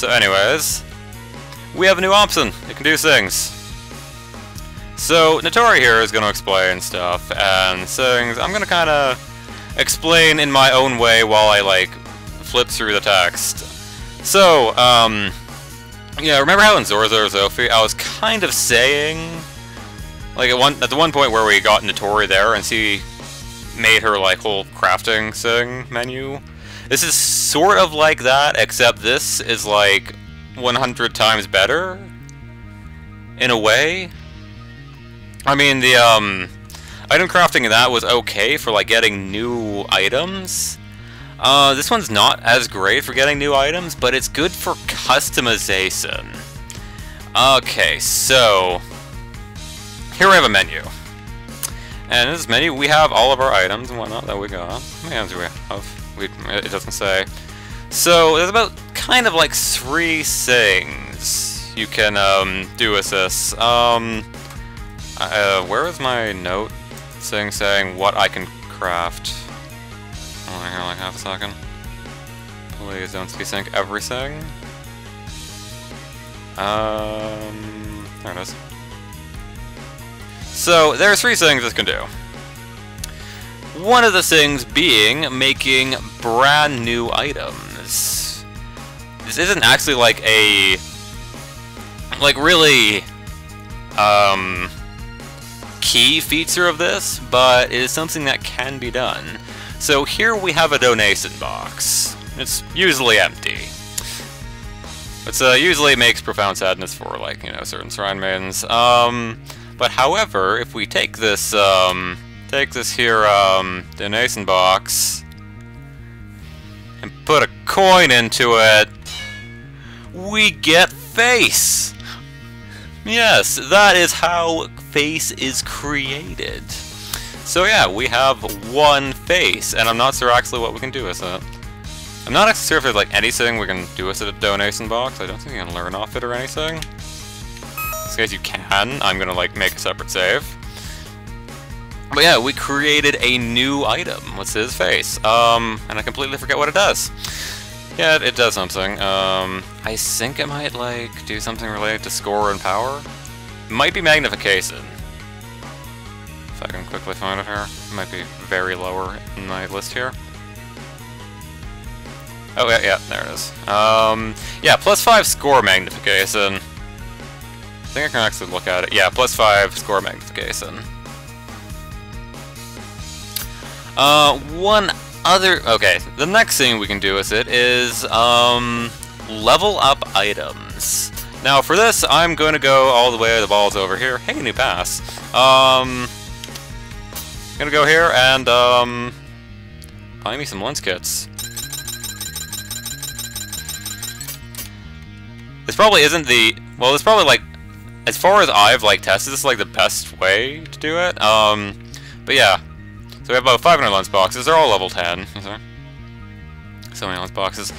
So anyways, we have a new option. It can do things. So Notori here is going to explain stuff and things. I'm going to kind of explain in my own way while I like flip through the text. So, yeah, remember how in Zorzo Zofi I was kind of saying, like at the one point where we got Notori there and she made her like whole crafting thing menu? This is sort of like that, except this is like 100 times better in a way. I mean, the item crafting in that was okay for like getting new items. This one's not as great for getting new items, but it's good for customization. Okay, so here we have a menu. And in this menu, we have all of our items and whatnot that we got. How many items do we have? It doesn't say. So there's about kind of like 3 things you can do with this. Where is my note thing saying what I can craft? Hold on here, like half a second. Please don't desync everything. There it is. So, there are 3 things this can do. One of the things being making brand new items. This isn't actually like a really key feature of this, but it is something that can be done. So here we have a donation box. It's usually empty. But usually it makes profound sadness for, like, you know, certain shrine maidens. But however, if we take this here donation box and put a coin into it, we get face. Yes, that is how face is created. So yeah, we have 1 face, and I'm not sure actually what we can do with it. I'm not actually sure if there's like anything we can do with a donation box. I don't think you can learn off it or anything. In this case you can. I'm gonna like make a separate save. But yeah, we created a new item. What's his face? And I completely forget what it does. Yeah, it does something. I think it might like do something related to score and power. It might be magnification. If I can quickly find it here. It might be very lower in my list here. Oh yeah, there it is. Yeah, +5 score magnification. I think I can actually look at it. Yeah, +5 score magnification. Okay, the next thing we can do with it is, level up items. Now for this, I'm going to go all the way, the ball's over here. Hey, new pass. Gonna go here and, buy me some lens kits. This probably isn't well, this probably, like, as far as I've, like, tested, this is, like, the best way to do it. But yeah. So we have about 500 lens boxes. They're all level 10. So many lens boxes.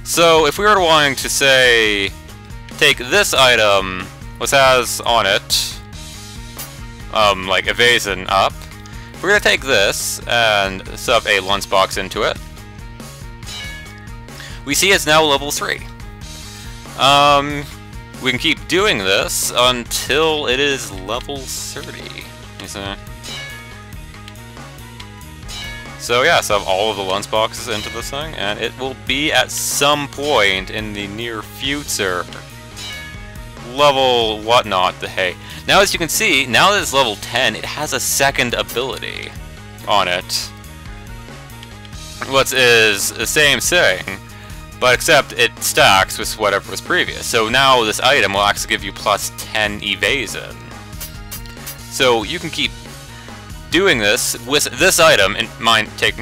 So if we were wanting to, say, take this item, which has on it, like, evasion up, we're gonna take this and sub a lens box into it. We see it's now level 3. We can keep doing this until it is level 30. You see? So yeah, sub all of the lens boxes into this thing, and it will be at some point in the near future. Level whatnot, hey. Now as you can see, now that it's level 10, it has a second ability on it. What is the same thing, but except it stacks with whatever was previous. So now this item will actually give you +10 evasion. So you can keep doing this with this item in mind. Take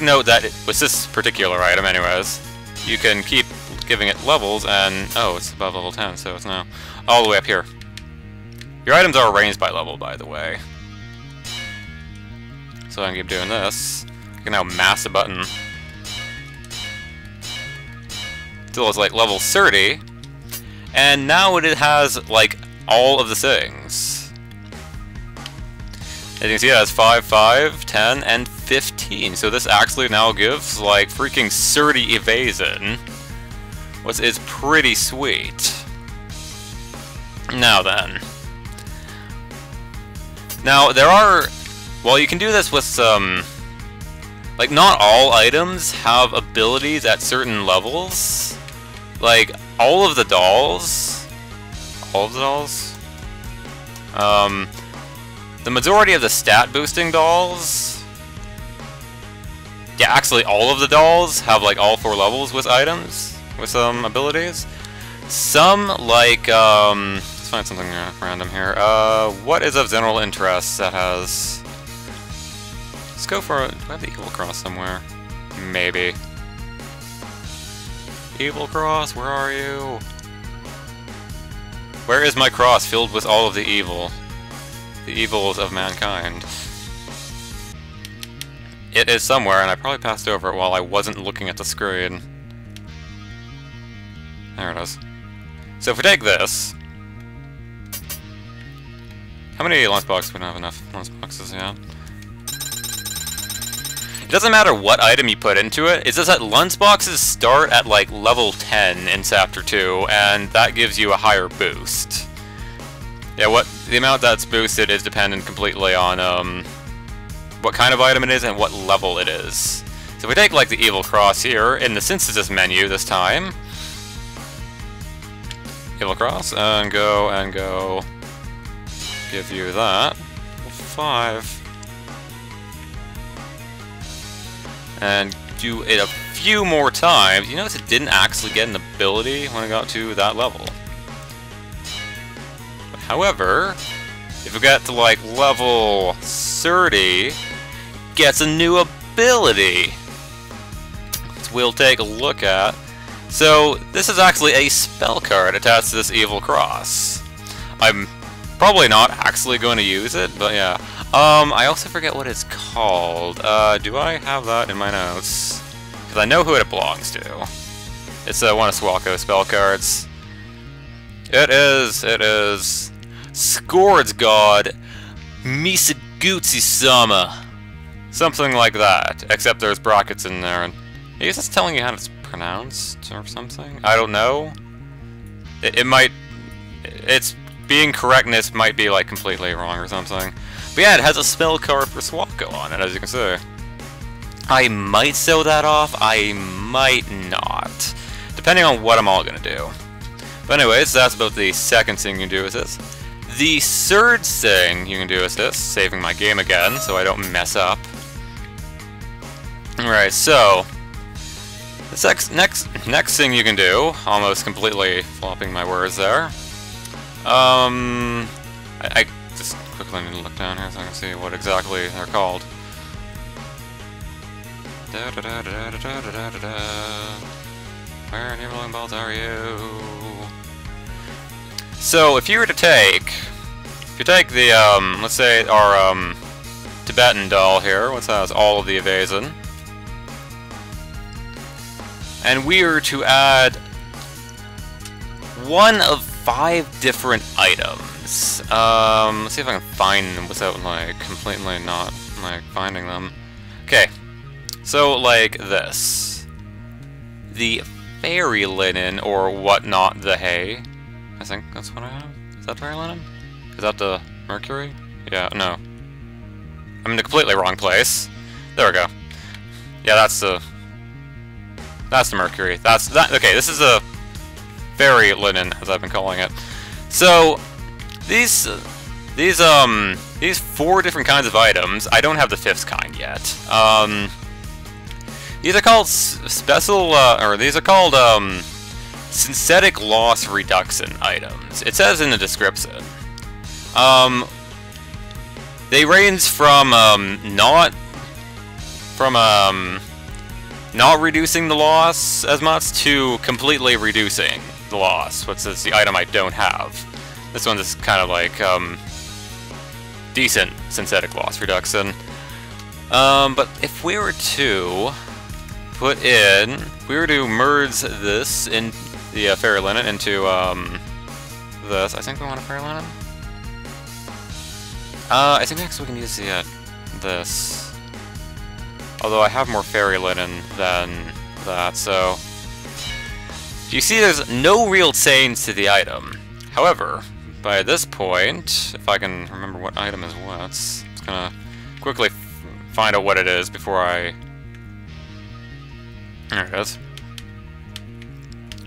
note that with this particular item anyways, you can keep giving it levels, and oh, it's above level 10, so it's now all the way up here. Your items are arranged by level, by the way. So I can keep doing this. I can now mass a button until it's like level 30, and now it has like all of the things. As you can see, it has 5, 5, 10, and 15. So this actually now gives like freaking 30 evasion, which is pretty sweet. Now then. Now, there are... Well, you can do this with some... Like, not all items have abilities at certain levels. Like, all of the dolls... All of the dolls? The majority of the stat-boosting dolls... Yeah, actually, all of the dolls have, like, all 4 levels with items, with some abilities. Some, like, let's find something random here. What is of general interest that has... Let's go for... Do I have the Evil Cross somewhere? Maybe. Evil Cross, where are you? Where is my cross filled with all of the evil? The evils of mankind. It is somewhere, and I probably passed over it while I wasn't looking at the screen. There it is. So if we take this... How many lunchboxes? We don't have enough lunchboxes yet. It doesn't matter what item you put into it, it's just that lunchboxes start at like level 10 in Chapter 2, and that gives you a higher boost. Yeah, the amount that's boosted is dependent completely on what kind of item it is and what level it is. So if we take like the Evil Cross here, in the Synthesis menu this time, Evil Cross, and go, give you that, 5. And do it a few more times. You notice it didn't actually get an ability when it got to that level. But however, if we get to like level 30, it gets a new ability, which we'll take a look at. So this is actually a spell card attached to this Evil Cross. I'm probably not actually going to use it, but yeah. I also forget what it's called. Do I have that in my notes? Because I know who it belongs to. It's one of Swalco's spell cards. It is Scourge God Misagutsi-sama. Something like that, except there's brackets in there. And I guess it's telling you how it's pronounced or something? I don't know. It might... Its being correctness might be like completely wrong or something. But yeah, it has a spell card for Swalco on it, as you can see. I might sew that off, I might not. Depending on what I'm all gonna do. But anyways, that's about the second thing you can do with this. The third thing you can do is this, saving my game again, so I don't mess up. Alright, so... The next thing you can do, almost completely flopping my words there. I just quickly need to look down here so I can see what exactly they're called. Where in your rolling balls are you? So if you were to take, the let's say our Tibetan doll here, which has all of the evasion, and we were to add one of 5 different items. Let's see if I can find them without like completely not like finding them. Okay, so like this, the fairy linen or whatnot, the hay. I think that's what I have. Is that fairy linen? Is that the mercury? Yeah, no. I'm in the completely wrong place. There we go. Yeah, that's the mercury. Okay, this is a fairy linen, as I've been calling it. So these 4 different kinds of items. I don't have the 5th kind yet. These are called synthetic loss reduction items. It says in the description. They range from not reducing the loss as much to completely reducing the loss, which is the item I don't have. This one is kind of like decent synthetic loss reduction. But if we were to merge this in the fairy linen into this, I think we want a fairy linen. I think next we can use this. Although I have more fairy linen than that, so You see there's no real change to the item. However, by this point, if I can remember what item is what, I'm just gonna quickly find out what it is before I... There it is.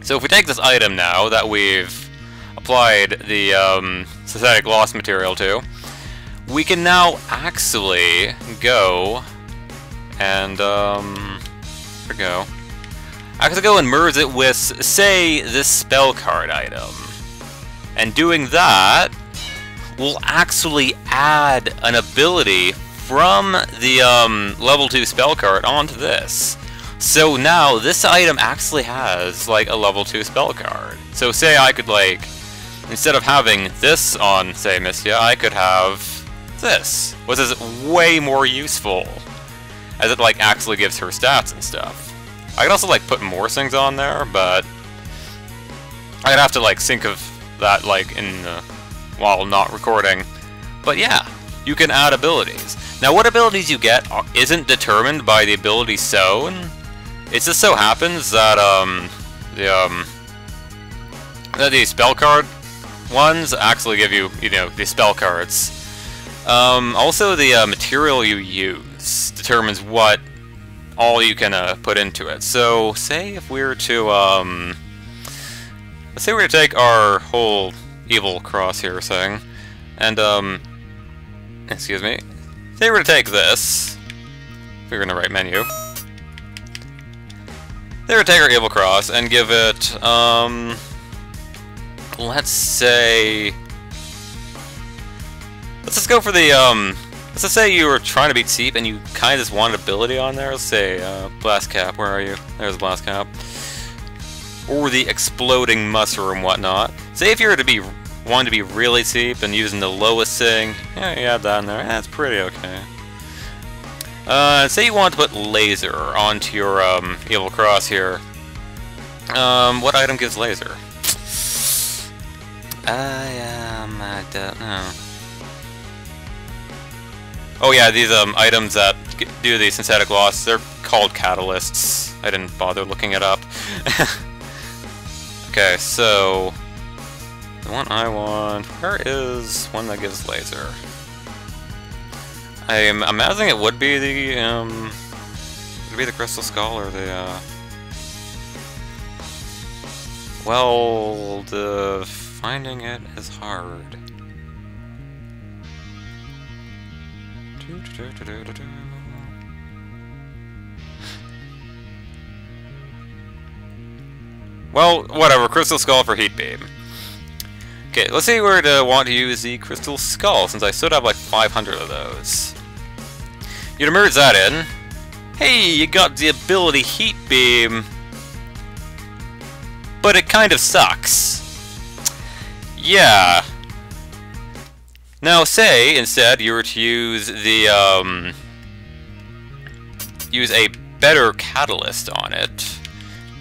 So if we take this item now that we've applied the synthetic gloss material to, we can now actually go and actually go and merge it with, say, this spell card item. And doing that will actually add an ability from the level 2 spell card onto this. So now this item actually has like a level 2 spell card. So say I could, like, instead of having this on, say, Mistia, I could have this, which is way more useful, as it like actually gives her stats and stuff. I could also like put more things on there, but I'd have to like think of that like in while not recording. But yeah, you can add abilities. Now what abilities you get isn't determined by the ability shown. It just so happens that the spell card ones actually give you, you know, the spell cards. Also the material you use determines what all you can put into it. So say if we were to let's say we were to take our whole evil cross here thing, and excuse me, say we were to take this, if we were in the right menu, they were to take our evil cross and give it let's say, let's just go for the let's just say you were trying to be cheap and you kind of just want an ability on there. Let's say blast cap. Where are you? There's blast cap. Or the exploding mushroom, whatnot. Say if you were to be wanting to be really cheap and using the lowest thing, yeah, you add that in there. That's pretty okay. Say you want to put laser onto your evil cross here. What item gives laser? I don't know. Oh yeah, these items that do the synthetic loss, they're called catalysts. I didn't bother looking it up. Okay, so the one I want, where is one that gives laser? I'm imagining it would be the crystal skull or the well, the finding it is hard. Well, whatever, crystal skull for heat beam. Okay, let's say we were to want to use the crystal skull, since I still have like 500 of those. You'd merge that in. Hey, you got the ability heat beam, but it kind of sucks. Yeah. Now, say instead you were to use the use a better catalyst on it,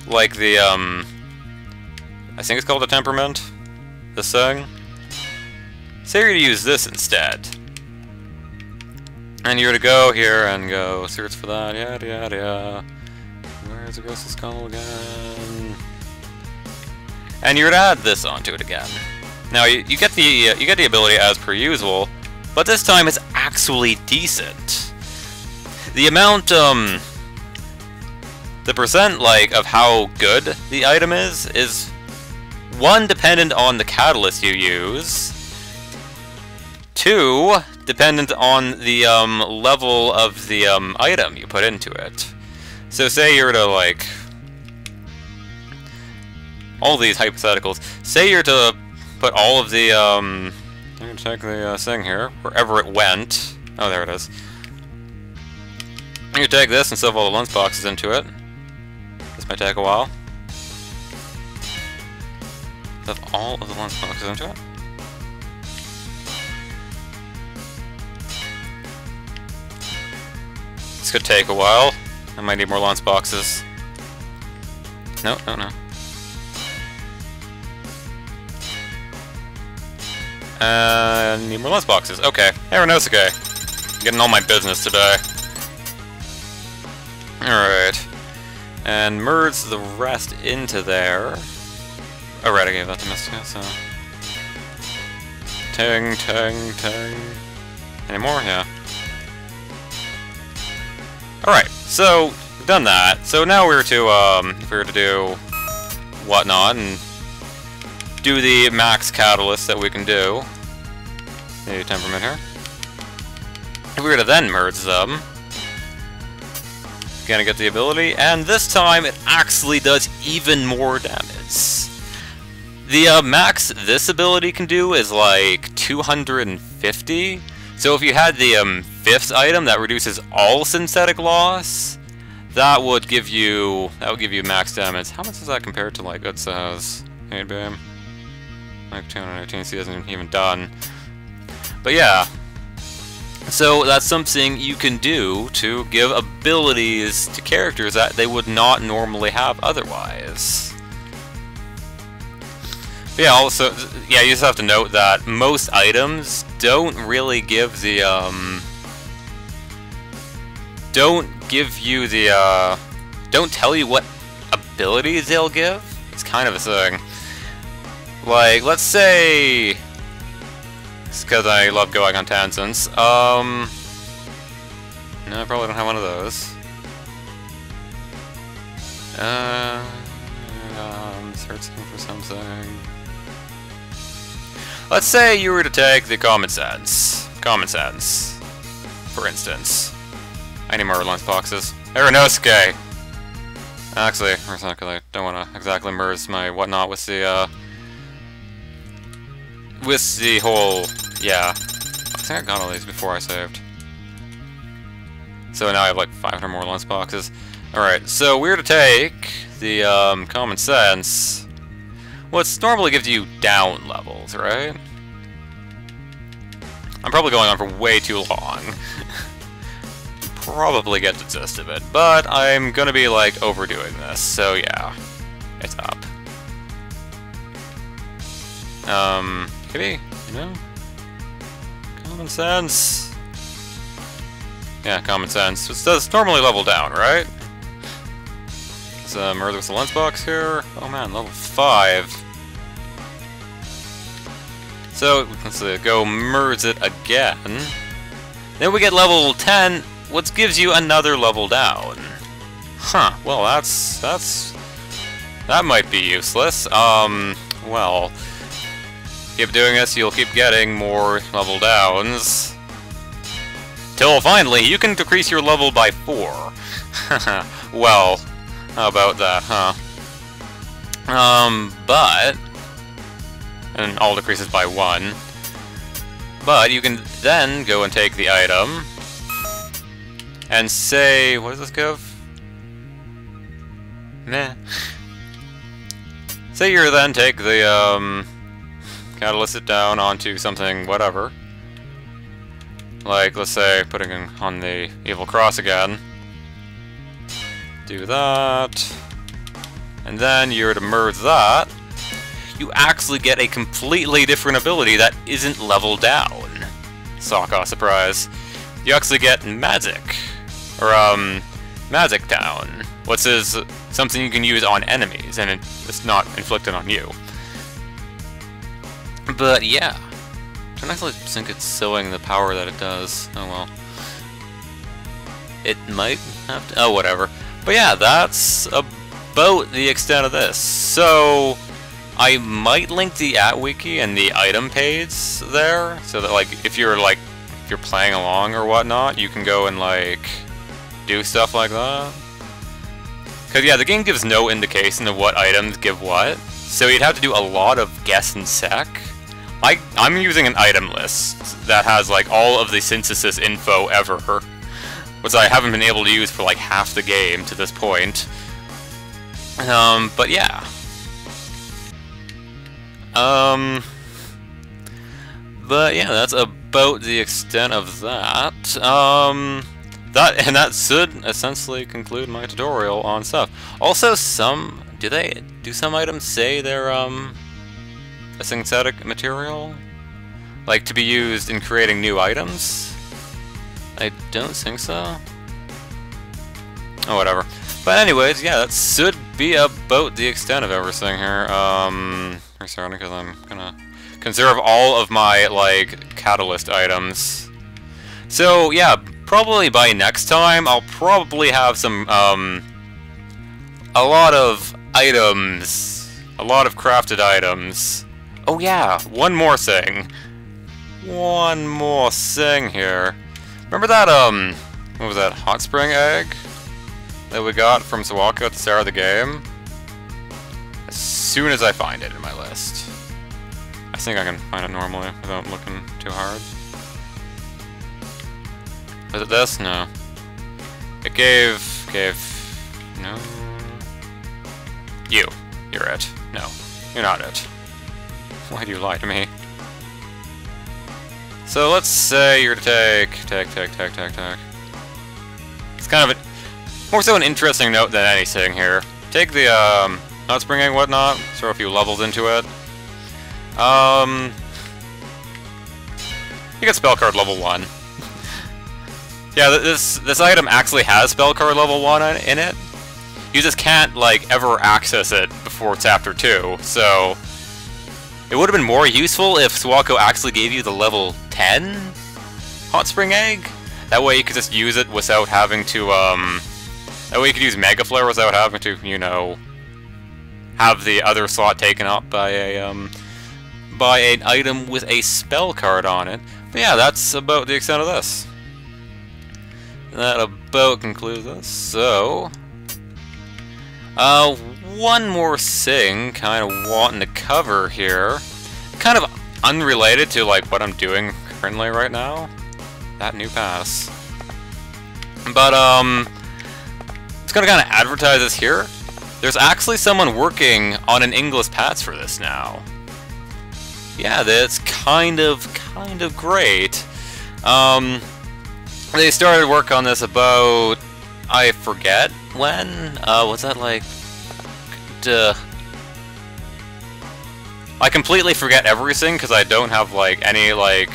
like the I think it's called the temperament. This thing. Say you're to use this instead, and you're to go here and go search for that. Yada yada yada. Where's the crystal skull again? And you're to add this onto it again. Now you get the ability as per usual, but this time it's actually decent. The amount the percent like of how good the item is 1 dependent on the catalyst you use, 2 dependent on the level of the item you put into it. So say you're to like all these hypotheticals. Say you're to put all of the, I'm gonna check the thing here, wherever it went. Oh, there it is. You take this and stuff all the lunch boxes into it. This might take a while. Stuff all of the lunch boxes into it. This could take a while. I might need more lunch boxes. No, no, no. Need more lunch boxes. Okay. Hey, Renosuke. Getting all my business today. Alright. and merge the rest into there. Oh right, I gave that to Mystica, so... Ting, ting, ting. Any more? Yeah. Alright, so we've done that. So now we're to, if we were to do whatnot and do the max catalyst that we can do. The temperament here. If we were to then merge them, gonna get the ability, and this time it actually does even more damage. The max this ability can do is like 250. So if you had the 5th item that reduces all synthetic loss, that would give you max damage. How much is that compared to like Utsa's 8 beam? Like 218, so he hasn't even done. But yeah. So that's something you can do to give abilities to characters that they would not normally have otherwise. But yeah, also, yeah, you just have to note that most items don't really give the, don't tell you what abilities they'll give. It's kind of a thing. Like, let's say, it's because I love going on tangents, no, I probably don't have one of those. I'm searching for something. Let's say you were to take the common sense, for instance. I need more lens boxes. Aeronosuke! Actually, for a second, I don't want to exactly merge my whatnot with the whole, yeah. I think I got all these before I saved. So now I have like 500 more lens boxes. Alright, so we're to take the common sense. Well, it normally gives you down levels, right? I'm probably going on for way too long. Probably get the gist of it, but I'm gonna be like overdoing this, so yeah. It's up. Maybe, you know? Common sense. Yeah, common sense. It does normally level down, right? Let's merge with the lens box here. Oh man, level 5. So, let's go merge it again. Then we get level 10, which gives you another level down. Huh, well that might be useless. Well, keep doing this, you'll keep getting more level downs. Till finally, you can decrease your level by 4. Well, how about that, huh? But... and all decreases by 1. But you can then go and take the item... and say... what does this give? Meh. Say you then take the, catalyst it down onto something, whatever. Like, let's say, putting it on the Evil Cross again. Do that. And then you're to merge that. You actually get a completely different ability that isn't leveled down. Sokka, surprise. You actually get Magic. Or, Magic Down. Which is something you can use on enemies, and it's not inflicted on you. But yeah. I don't actually think it's showing the power that it does. Oh well. It might have to... oh, whatever. But yeah, that's about the extent of this. So... I might link the @wiki and the item page there, so that like if you're playing along or whatnot, you can go and like do stuff like that. Cause yeah, the game gives no indication of what items give what, so you'd have to do a lot of guess and sec. I'm using an item list that has like all of the synthesis info ever, which I haven't been able to use for like half the game to this point. But yeah. But yeah, that's about the extent of that. That should essentially conclude my tutorial on stuff. Also, do some items say they're a synthetic material? Like to be used in creating new items? I don't think so. Oh, whatever. But anyways, yeah, that should be about the extent of everything here. Restarting because I'm gonna conserve all of my, like, catalyst items. So, yeah, probably by next time, I'll probably have some, a lot of items. A lot of crafted items. Oh yeah, one more thing. One more thing here. Remember that, what was that, hot spring egg that we got from Suwako at the start of the game? As soon as I find it in my list. I think I can find it normally without looking too hard. Was it this? No. It gave... No. You're it. No. You're not it. Why do you lie to me? So let's say you're to take. It's kind of more so an interesting note than anything here. Take the hot spring egg and whatnot, throw a few levels into it. You get spell card level 1. Yeah, this item actually has spell card level 1 in it. You just can't, like, ever access it before chapter 2, so it would have been more useful if Suwako actually gave you the level 10 hot spring egg. That way you could just use it without having to, that way you could use Mega Flare without having to, you know, have the other slot taken up by a, by an item with a spell card on it. But yeah, that's about the extent of this. That about concludes this, so... one more thing kind of wanting to cover here. Kind of unrelated to, like, what I'm doing currently right now. That new pass. But, it's gonna kind of advertise this here. There's actually someone working on an English pass for this now. Yeah, that's kind of great. They started work on this about, I forget when. Was that like? I completely forget everything because I don't have like any like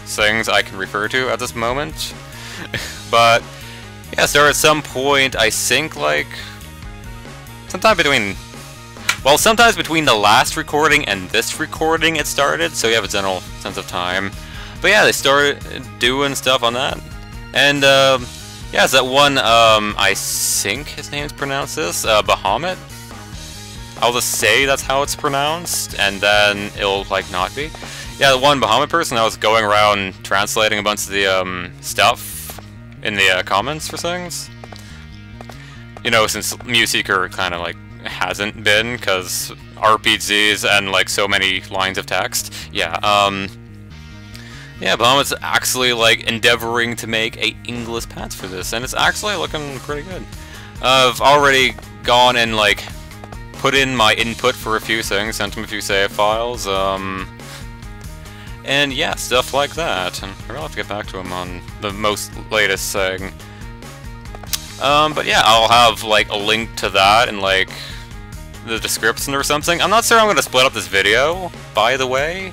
things I can refer to at this moment. But yeah, so at some point I think like sometime between. Well, sometimes between the last recording and this recording it started, so you have a general sense of time. But yeah, they started doing stuff on that. And, yeah, it's that one, I think his name's pronounced this, Bhaumat. I'll just say that's how it's pronounced, and then it'll, like, not be. Yeah, the one Bhaumat person that was going around translating a bunch of the, stuff in the, comments for things. You know, since MewSeeker kind of, like, hasn't been, because RPGs and, like, so many lines of text. Yeah, yeah, Bhaumat's actually, like, endeavoring to make a English patch for this, and it's actually looking pretty good. I've already gone and, like, put in my input for a few things, sent him a few save files, and yeah, stuff like that. And I'll have to get back to him on the most latest thing. But yeah, I'll have, like, a link to that in, like, the description or something. I'm not sure I'm going to split up this video, by the way.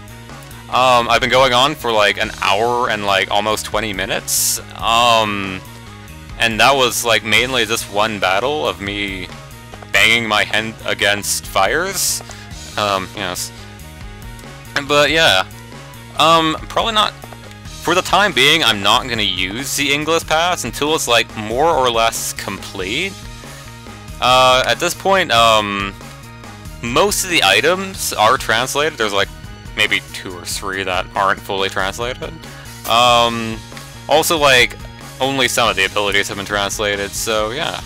I've been going on for like an hour and like almost 20 minutes, and that was like mainly just one battle of me banging my head against fires, yes. But yeah, probably not, for the time being, I'm not going to use the English pass until it's like more or less complete. At this point, most of the items are translated. There's like maybe 2 or 3 that aren't fully translated. Also, like, only some of the abilities have been translated, so yeah.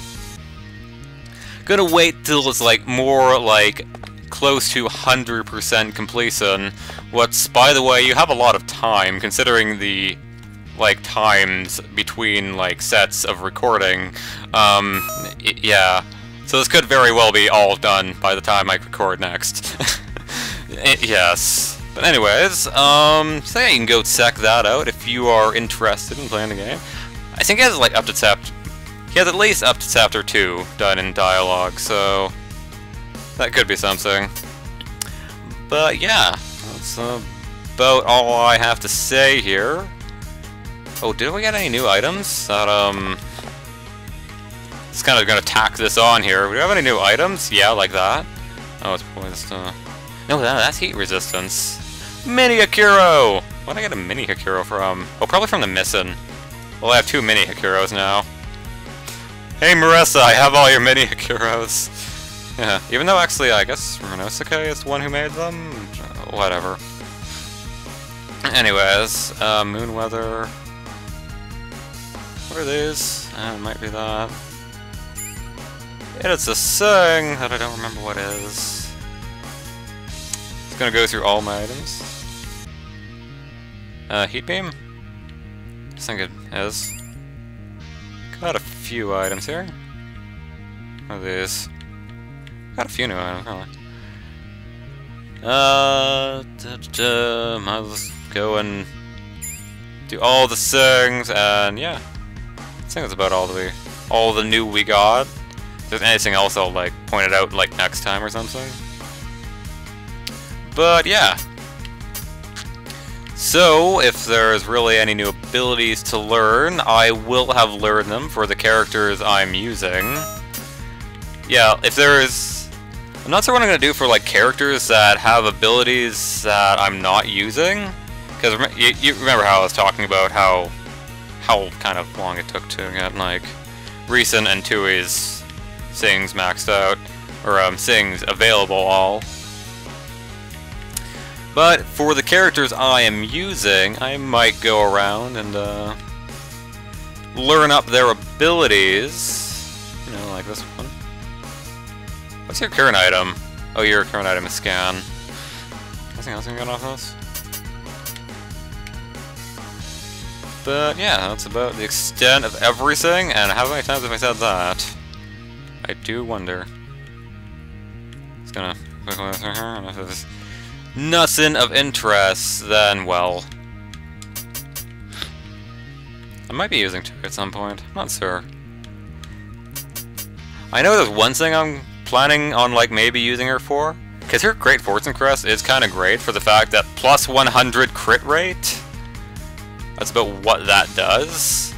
Gonna wait till it's, like, more, like, close to 100% completion. What's, by the way, you have a lot of time, considering the, like, times between, like, sets of recording. Yeah. So this could very well be all done by the time I record next. Yes. But anyways, so yeah, you can go check that out if you are interested in playing the game. I think he has like up to chapter... He has at least up to chapter 2 done in dialogue, so... that could be something. But yeah, that's about all I have to say here. Oh, did we get any new items? That, Just kind of gonna tack this on here. Do we have any new items? Yeah, like that. Oh, it's poised. No, that's heat resistance. Mini Hakuro! Where'd I get a Mini Hakuro from? Oh, probably from the Missin. Well, I have 2 Mini Hakuros now. Hey, Marissa, I have all your Mini Hakuros. Yeah, even though actually, I guess Runosuke is the one who made them? Whatever. Anyways, moon weather. What are these? It might be that. It's a thing that I don't remember what is. It's gonna go through all my items. Heat beam? I think it is. Got a few items here. What are these? Got a few new items, really. I'll just go and do all the things, and yeah. I think that's about all the new we got. If there's anything else, I'll like point it out like next time or something. But yeah. So, if there's really any new abilities to learn, I will have learned them for the characters I'm using. Yeah, if there's... I'm not sure what I'm going to do for like characters that have abilities that I'm not using. Because you remember how I was talking about how kind of long it took to get like recent and Tui's things maxed out, or things available all. But for the characters I am using, I might go around and learn up their abilities. You know, like this one. What's your current item? Oh, your current item is scan. Anything else you can get off this? But yeah, that's about the extent of everything, and how many times have I said that? I do wonder. Just gonna quickly through here, and if there's nothing of interest, then well, I might be using Tui at some point. I'm not sure. I know there's one thing I'm planning on like maybe using her for, because her Great Fortune Crest is kind of great for the fact that plus 100 crit rate. That's about what that does.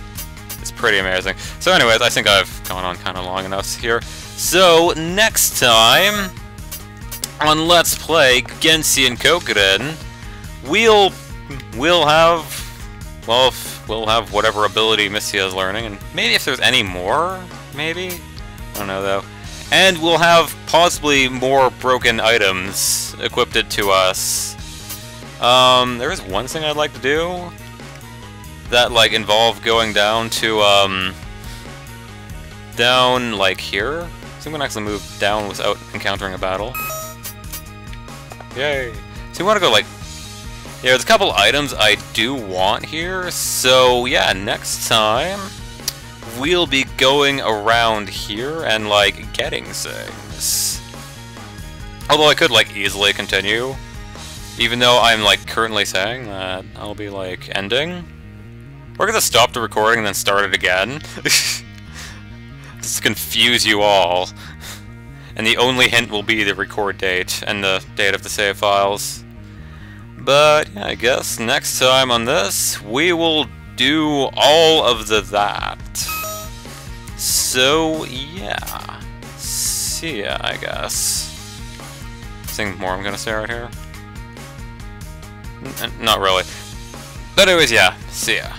It's pretty amazing. So anyways, I think I've gone on kind of long enough here. So next time on Let's Play Genshi Ankokuden, we'll have whatever ability Missia is learning, and maybe if there's any more, maybe? I don't know though. And we'll have possibly more broken items equipped to us. There is one thing I'd like to do that like involve going down to down like here. So I'm gonna actually move down without encountering a battle. Yay! So we want to go like... Yeah, there's a couple items I do want here, so yeah, next time we'll be going around here and like getting things. Although I could like easily continue, even though I'm like currently saying that I'll be like ending. We're gonna stop the recording and then start it again. Just to confuse you all. And the only hint will be the record date and the date of the save files. But yeah, I guess next time on this, we will do all of that. So yeah, see ya, I guess. Anything more I'm gonna say right here? Not really. But anyways, yeah, see ya.